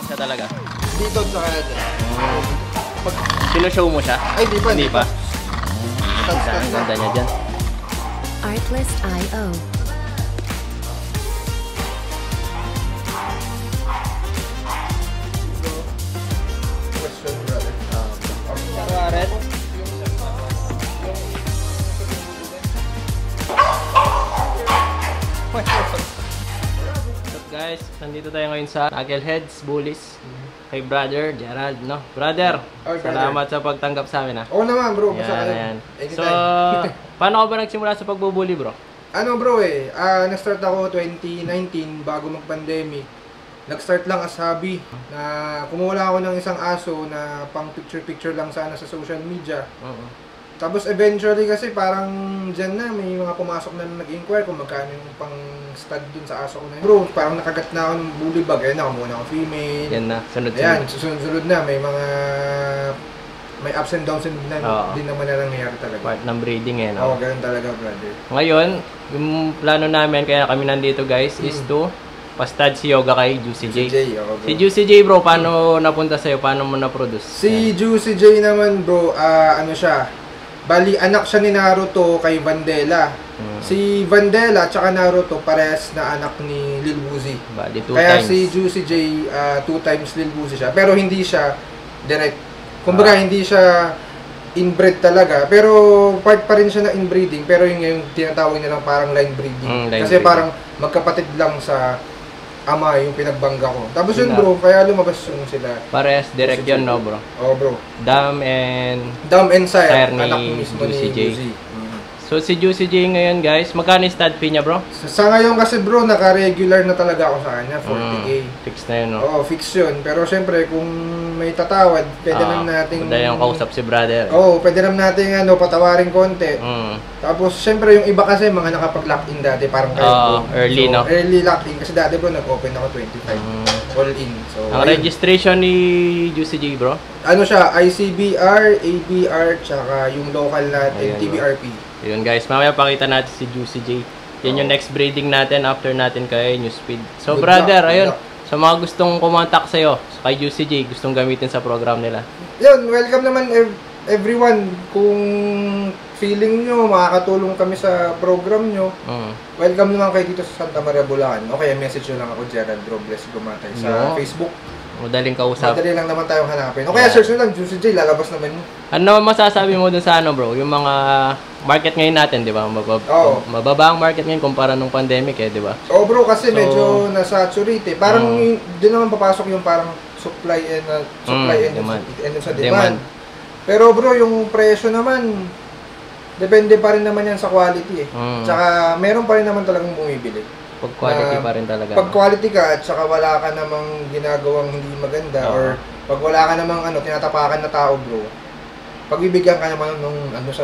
siya talaga? Dito sa Canada. Pag sinushow mo siya? Ay, di pa. Hindi pa. Ang ganda niya dyan. Artlist.io. Question, brother. Red. What's up guys? Nandito tayo ngayon sa Knuckleheads Bullies. Kay brother Gerald, no? Brother, salamat sa pagtanggap sa amin, ha? Oo naman, bro. Yan. So, paano ka ba nagsimula sa pagbubully, bro? Ano, bro, nag-start ako 2019 bago mag-pandemic. Nag-start lang as hobby na kumuha ako ng isang aso na pang picture-picture lang sana sa social media. Tapos eventually kasi parang dyan na may mga pumasok na nag-inquire kung magkano yung pang stud dun sa aso ko na yun. Bro, parang nakagat na ako ng bully bag. Ayan na, kumuha na ako female. Yan na, sunod-sunod. Ayan, susunod na. May ups and downs din naman na nangyayari talaga. Part ng breeding eh, no? Oo, ganun talaga, brother. Ngayon, yung plano namin, kaya kami nandito guys, is to pa-stud si Yoga kay Juicy J. Si Juicy J, bro, paano napunta sa'yo? Paano mo na-produce? Si Juicy J naman, bro, ano siya? Bali, anak siya ni Naruto kay Vandella. Si Vandella at saka Naruto, parehas na anak ni Lil Woozy. Bali, Kaya times. si Juicy J, 2 times Lil Woozy siya. Pero hindi siya direct. Kumbaga, hindi siya inbred talaga. Pero part pa rin siya na inbreeding. Pero yung tinatawag nilang parang line breeding. Kasi parang magkapatid lang sa ama yung pinagbangga ko. Tapos yun, bro, kaya lumabas yung sila. Parehas direct yun, no, bro? Oo, bro. Dam and Sire ni anak mismo Juicy ni J. Woozy. So, si Juicy J ngayon, guys, magkano yung stud fee niya, bro? Sa ngayon kasi, bro, naka-regular na talaga ako sa kanya, 40K. Fix na yun, no? Oo, fix yun. Pero syempre, kung may tatawad, pwede naman nating... Pwede yung kausap si brother. Oo, pwede naman nating patawarin konti. Tapos, syempre, yung iba kasi, mga nakapag-lock-in dati, parang kayo. Early, so, no? Early lock-in. Kasi dati, bro, nag-open ako 25. All-in. So, ang registration ni Juicy J, bro? Ano siya? ICBR, ABR, tsaka yung local natin, TBRP. Yun guys, mamaya pakita natin si Juicy J. Yan yung next breeding natin after natin kay Newspeed. So Good brother, luck, ayun, sa mga gustong kumontak sa'yo, kay Juicy J, gustong gamitin sa program nila. Yun, welcome naman everyone. Kung feeling nyo, makakatulong kami sa program nyo, welcome naman kayo dito sa Santa Maria, Bulacan. Okay, message nyo lang ako, Gerald Robles Gumatay, sa Facebook. Madaling kausap. Madali lang naman tayong hanapin. O kaya search nyo lang, Juicy J, lalabas naman yun. Ano masasabi mo dun sa bro? Yung mga market ngayon natin, di ba? Mababa ang market ngayon kumpara nung pandemic di ba? Oo, bro, kasi medyo nasaturate. Parang doon naman papasok yung parang supply and demand. Pero bro, yung presyo naman, depende pa rin naman yan sa quality Tsaka meron pa rin naman talagang bumibili. Pag quality pa rin talaga. Pag quality ka at saka wala ka namang ginagawang hindi maganda or pag wala ka namang tinatapakan na tao, bro, pagbibigyan ka naman nung sa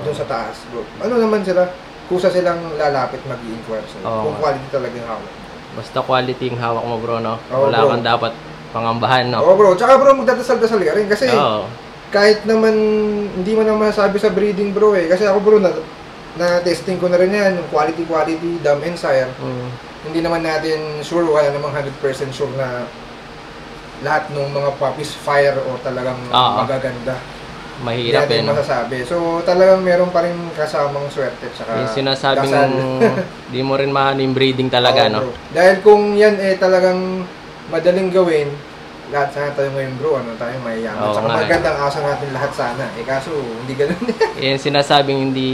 doon sa taas, bro. Ano naman sila, kusa silang lalapit mag-i-inquire sa'yo. Kung quality talaga yung hawak. Basta quality yung hawak mo, bro, no? bro. Wala kang dapat pangambahan, no? Oo, bro. Tsaka, bro, magdadasal-dasal ka rin. Kasi, kahit naman, hindi mo naman masasabi sa breeding, bro, Kasi ako, bro, na-testing ko na rin yan, yung quality, dam and sire. Hindi naman natin sure, wala namang 100% sure na lahat ng mga puppies fire o talagang magaganda. Mahirap no? Masasabi. So, talagang meron pa rin kasamang swerte. Tsaka yung sinasabing di mo rin mahal yung breeding talaga, no? Bro. Dahil kung yan talagang madaling gawin, lahat sana tayo ngayon, bro, tayo mayayaman. Tsaka magandang asa natin lahat sana. Kaso, hindi ganun. Yung sinasabing hindi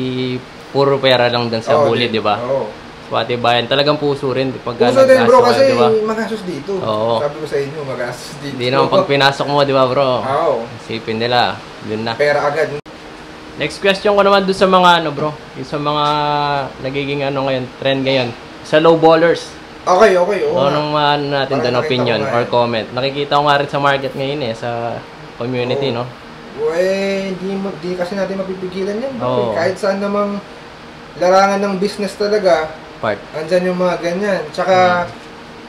puro pera lang dun sa bully, di ba? Oo. Pati bayan, talagang puso rin. Puso din, bro, kasi magastos dito. Sabi ko sa inyo, magastos dito. Hindi naman pag pinasok mo, di ba, bro? Oo. Isipin nila, yun na. Pera agad. Next question ko naman dun sa mga, bro, yung sa mga nagiging ngayon, trend ngayon, sa low ballers. Okay, oo. Anong natin doon, opinion or comment? Nakikita ko nga rin sa market ngayon sa community, no? Di kasi natin mapipigilan yan, bro. Kahit saan namang larangan ng business talaga, andyan yung mga ganyan. Tsaka,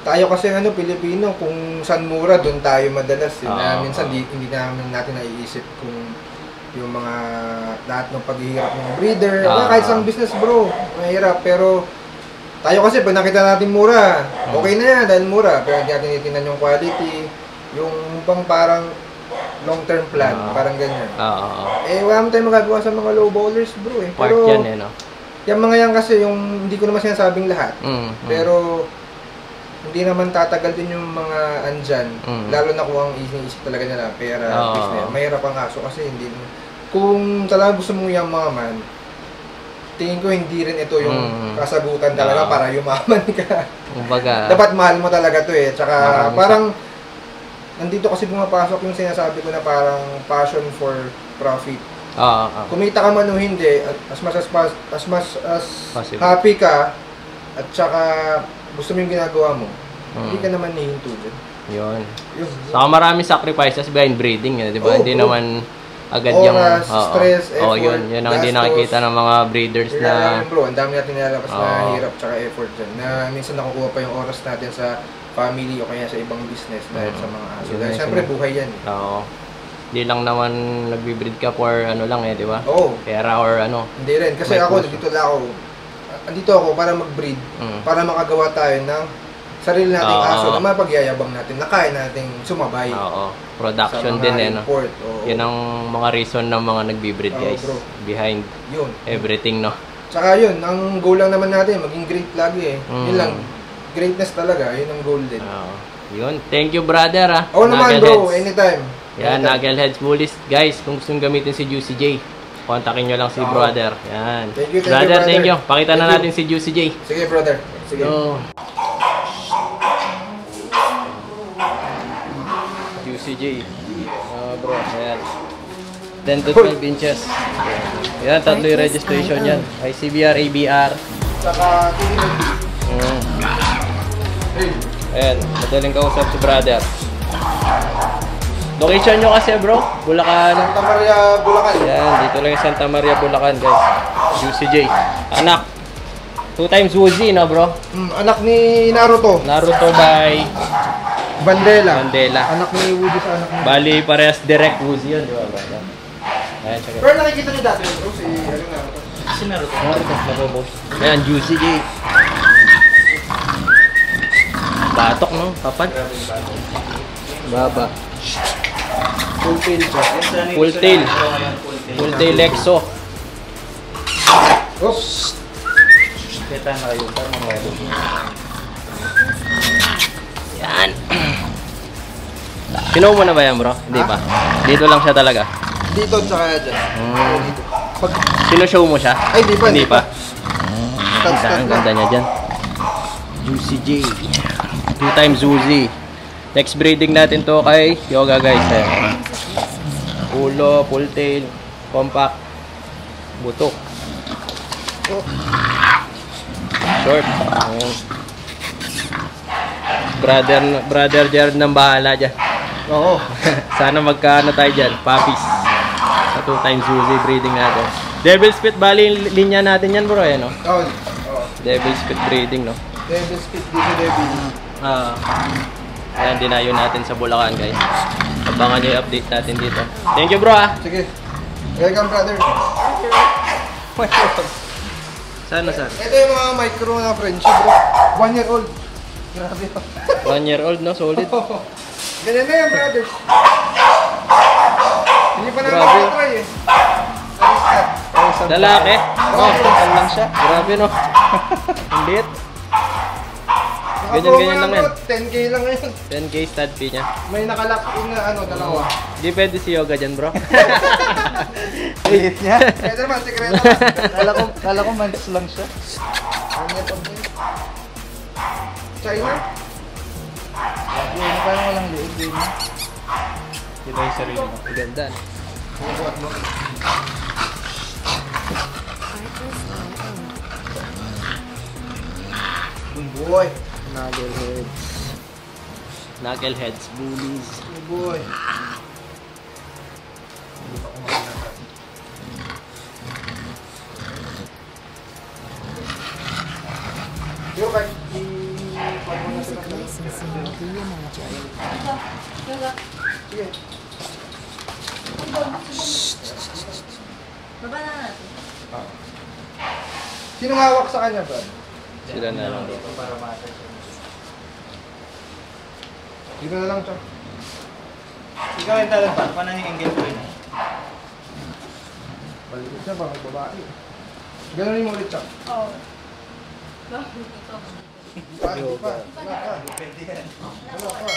tayo kasi Pilipino, kung saan mura, doon tayo madalas. Minsan, hindi natin naiisip kung yung mga lahat ng paghihirap ng breeder. Kahit saan business, bro, mahirap. Pero, Tayo kasi pag nakita natin mura, okay na yan dahil mura. Pero hindi natin tinitingnan yung quality, yung bang parang long-term plan, parang ganyan. Eh, wala mo tayong magagawa sa mga low ballers, bro eh. Part Pero, yan eh, no? yung mga yan kasi, yung hindi ko naman sinasabing lahat. Pero, hindi naman tatagal din yung mga andyan. Lalo na kung ang isip talaga nila, pera, business. Mahirap ang kaso kasi hindi. Kung talaga gusto mong yumaman, tingin ko hindi rin ito yung kasagutan talaga para yumaman ka. Kumbaga, dapat mahal mo talaga to eh. Tsaka parang, nandito kasi pumapasok yung sinasabi ko na parang passion for profit. Kumita ka man o hindi, as much as happy ka, at saka gusto mo yung ginagawa mo, hindi ka naman nihinto dyan. Yun. Saka maraming sacrifices behind breeding, di ba? Hindi naman agad yung stress, effort, yun ang hindi nakikita ng mga breeders na bro, ang dami natin nilalabas na hirap tsaka effort dyan. Na minsan nakukuha pa yung oras natin sa family o kaya sa ibang business dahil sa mga aso. Dahil syempre buhay yan. Hindi lang naman nagbe-breed ka for ano lang di ba? Pera or ano. Hindi rin. Kasi ako, andito ako para mag-breed, para makagawa tayo ng sarili nating aso na mapagyayabang natin, na kaya nating sumabay. Production din no? Yun ang mga reason ng mga nagbe-breed guys. Behind everything, no? Tsaka yun, ang goal lang naman natin, maging great lagi eh. Yun lang. Greatness talaga, yun ang goal din. Yun, thank you brother naman bro, anytime. Yan, Nagelheads Bullies. Guys, kung gusto nyo gamitin si Juicy J, kontakin nyo lang si brother. Yan. Thank you, brother. Thank you. Pakita na natin si Juicy J. Sige brother. Sige. Juicy J. Bro, yan. 10 to 12 inches. Yan, tatlo yung registration yan. ICBR, ABR. Saka ayan, madaling kausap si brother. Location nyo kasi bro, Bulacan. Santa Maria, Bulacan. Ayan, dito lang yung Santa Maria, Bulacan guys. Juicy J. Anak. 2 times Woozy, no bro? Anak ni Naruto. Naruto by Bandela. Anak ni Woozy sa anak ni. Bali, parehas direct Woozy yun, di ba brother? Ayan, check it. Pero nakikita niyo dati bro, si Naruto. Si Naruto. Ayan, Juicy J. Batok, no? Kapad. Baba. Full tail siya. Full tail. Full tail Lexo. Oops. Kita na kayo. Yan. Sino mo na ba yan bro? Hindi pa. Dito lang siya talaga. Dito tsaka dyan. Dito. Sino-show mo siya? Ay, hindi pa. Ang ganda niya dyan. Juicy J. 2 times Woozy. Next breeding natin to kay Yoga guys. Ulo, full tail, compact, butok. Short. Brother Jared nang bahala dyan. Oo. Sana magkaano tayo dyan. Puppies. Sa 2 times Woozy breeding natin. Devil Spit, bali linya natin yan bro no? Oo. Devil Spit breeding no? Devil Spit dito, Devil. Ayan, dinayo natin sa Bulacan guys. Abangan nyo yung update natin dito. Thank you bro Sige. Welcome brother. Sana sir? Ito yung mga micro na friendship bro. 1 year old. Grabe. 1 year old no? Solid. Ganyan na yan brother. Hindi pa namin Grabe. try eh. Lalaki? Saan lang siya? Grabe no? Hindi. Ganyan lang yan. 10k lang ngayon. 10k stud fee niya. May nakalock in na dalawa. Di pwede si Yoga dyan bro. Liit niya. Pwede naman, sekreto lang. Kala ko months lang siya. China? Ano parang walang liit din. Dito yung sarili mo. Ganda. Boy. Nagelheads Bullies. Boy. Yo, kahit i-pag mo na sila. Sige. Baba na natin. Sino hawak sa kanya, Brad? Sila na lang. Dito para massage. Dito na lang, Chok. Ikaw yung talent pa. Paano yung angle ko yun? Balikot siya, bakit babae? Gano'n mo ulit, Chok. Oo. Pa. Wala pa. Pwede yan. Wala pa.